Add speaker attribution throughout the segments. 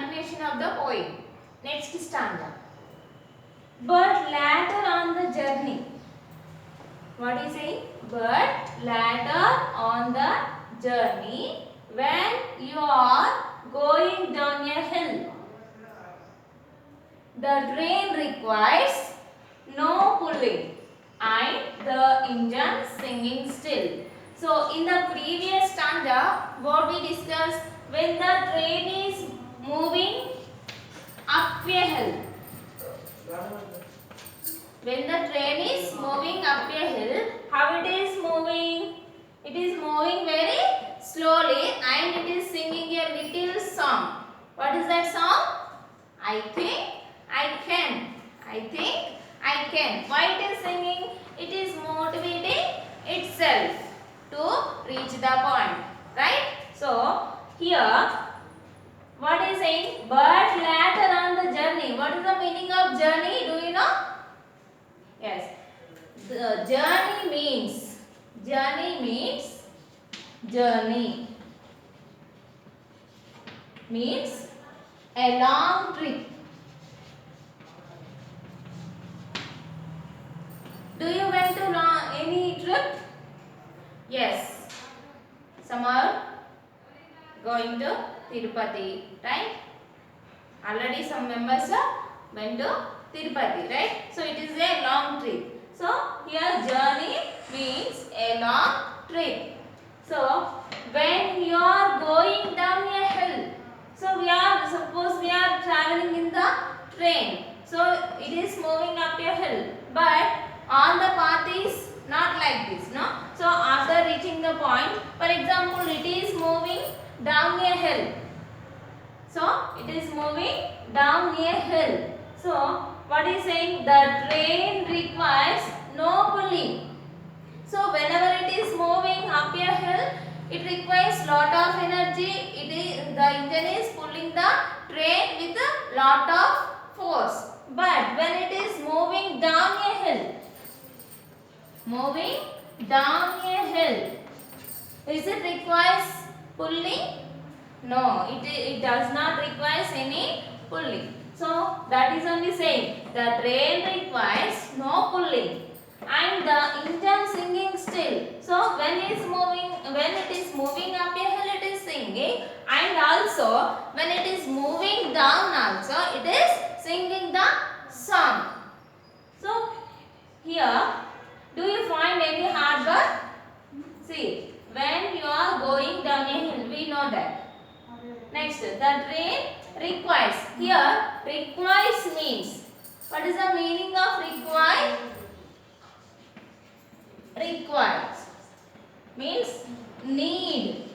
Speaker 1: continuation of the poem. Next stanza. But later on the journey. What is saying? But later on the journey, when you are going down a hill, the train requires no pulling and the engine singing still. So in the previous stanza, what we discussed, when the train is moving up a hill, when the train is moving up a hill, how it is moving? It is moving very slowly and it is singing a little song. What is that song? I think I can. I think I can. Why it is singing? It is motivating itself to reach the point. Right? So, here, what is saying? But later on the journey. What is the meaning of journey? Do you know? Yes. The journey means a long trip. Do you went to any trip? Yes. Some are going to Tirupati, right? Already some members went to Tirupati, right? So it is a long trip. So here journey means a long trip. So when you are going down a hill, so suppose we are traveling in the train. So it is moving up a hill, but on the path is not like this, no? So after reaching the point, for example, it is moving down a hill. So it is moving down a hill. So what is saying? The train requires no pulling. So whenever it is moving up a hill, it requires lot of energy. The engine is pulling the train with a lot of force. But when it is moving down a hill, is it requires pulling? No, it does not require any pulling. So that is only saying the train requires no pulling and the engine singing still. So when it is moving up a hill, it is singing, and also when it is moving down also it is singing the song. So here, do you find any hard word? See, when you are going down a hill, we know that. Next, the train requires. Here, requires means. What is the meaning of require? Requires means need.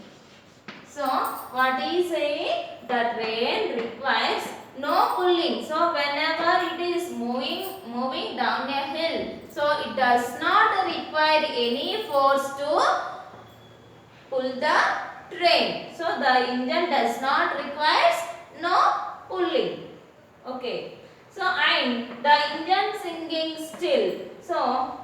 Speaker 1: So, what is saying? The train requires no pulling. So, whenever it is moving down a hill, so it does not require any force to pull the train. So the engine does not require no pulling. Okay. So and the engine singing still. So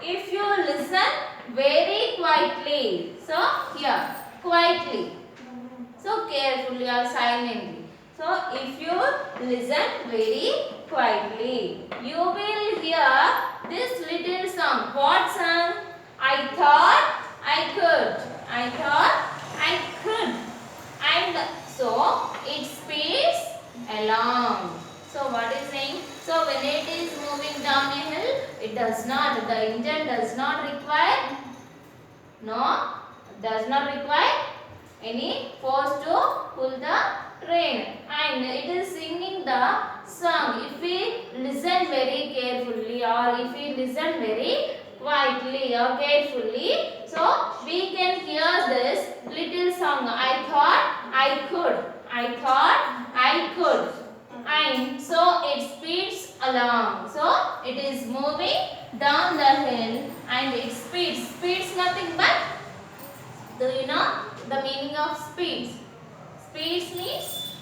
Speaker 1: if you listen very quietly. So here quietly. So carefully or silently. So if you listen very quietly, you will hear this little song. What song? I thought I could. I thought I could. And so it speeds along. So what is saying? So when it is moving down a hill, the engine does not require any force to pull the train, and it is singing the song. If we listen very carefully or if we listen very quietly or carefully, so we can hear this little song. I thought I could. I thought I could. And so it speeds along. So it is moving down the hill and it speeds. Speeds nothing but, do you know the meaning of speeds? Speeds means,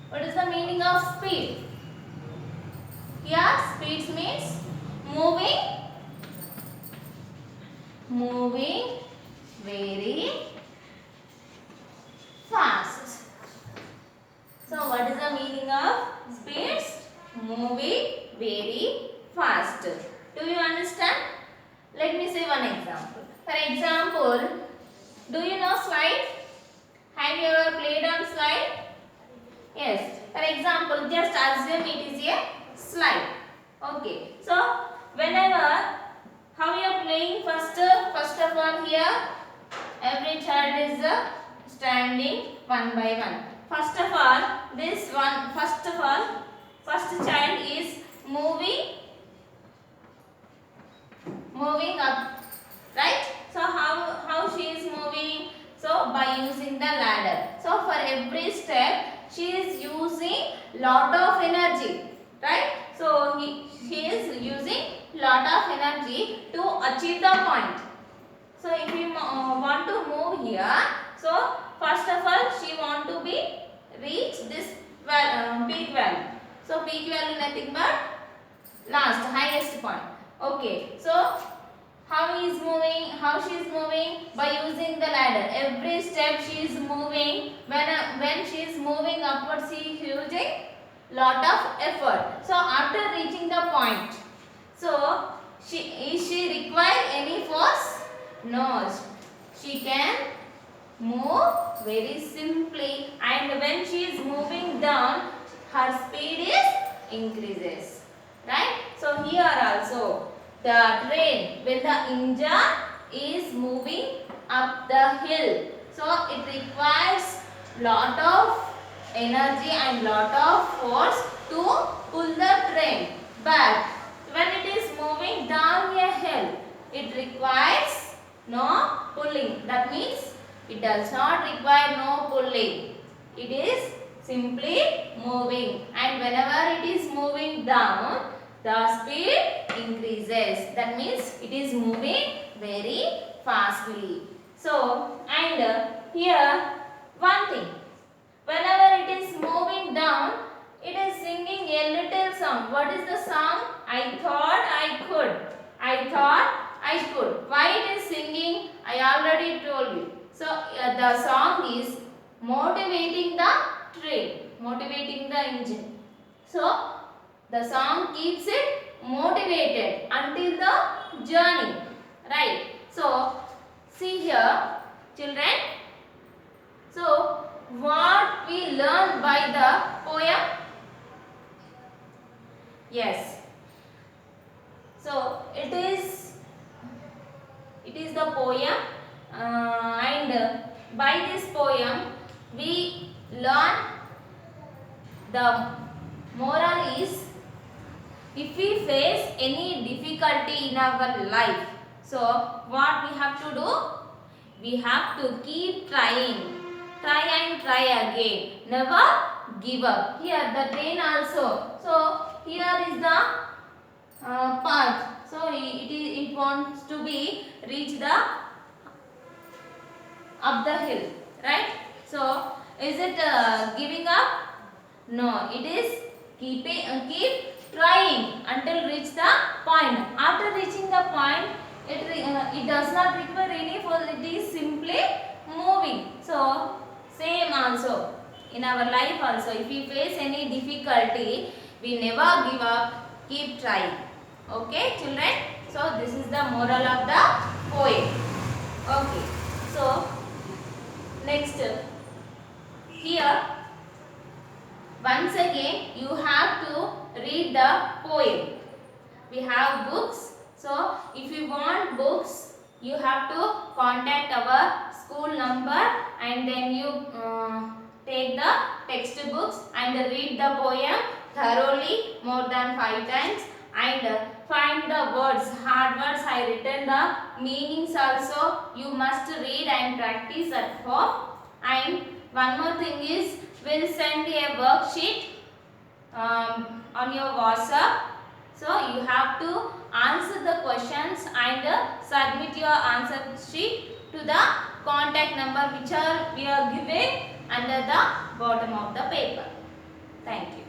Speaker 1: what is the meaning of speed? Here speeds means moving very Do you know slide? Have you ever played on slide? Yes. For example, just assume it is a slide. Okay. So whenever how you are playing first of all here every child is standing one by one. First of all, first child is moving up, right? So how she is moving? So by using the ladder. So for every step she is using lot of energy, right? So she is using lot of energy to achieve the point. So if you want to move here, so first of all she want to be reach this peak value. So peak value nothing but last highest point. Okay. So how she is moving? By using the ladder. Every step she is moving. When she is moving upwards, she is using lot of effort. So after reaching the point, so she require any force? No. She can move very simply, and when she is moving down, her speed is increases, right? So here also the train, when the engine is moving up the hill, so it requires lot of energy and lot of force to pull the train, but when it is moving down a hill, it requires no pulling. That means it does not require no pulling. It is simply moving, and whenever it is moving down, the speed increases. That means it is moving very fastly. So, and here one thing, whenever it is moving down, it is singing a little song. What is the song? I thought I could. I thought I could. Why it is singing? I already told you. So the song is motivating the train, motivating the engine. So the song keeps it motivated until the journey, right? So see here, children. So what we learned by the poem? Yes. So it is the poem, and by this poem we learn the moral is, if we face any difficulty in our life, so what we have to do? We have to keep trying. Try and try again. Never give up. Here the train also. So here is the path. So it wants to be reach the up the hill, right? So is it giving up? No, it is keep trying until reach the point. After reaching the point, it does not require any force. It is simply moving. So same also in our life also. If we face any difficulty, we never give up. Keep trying. Okay, children. So this is the moral of the poem. Okay. So next here. Once again, you have to read the poem. We have books. So, if you want books, you have to contact our school number, and then you take the textbooks and read the poem thoroughly more than 5 times, and find the words, hard words I written, the meanings also you must read and practice at home. And one more thing is, we'll send a worksheet on your WhatsApp. So you have to answer the questions and submit your answer sheet to the contact number which we are giving under the bottom of the paper. Thank you.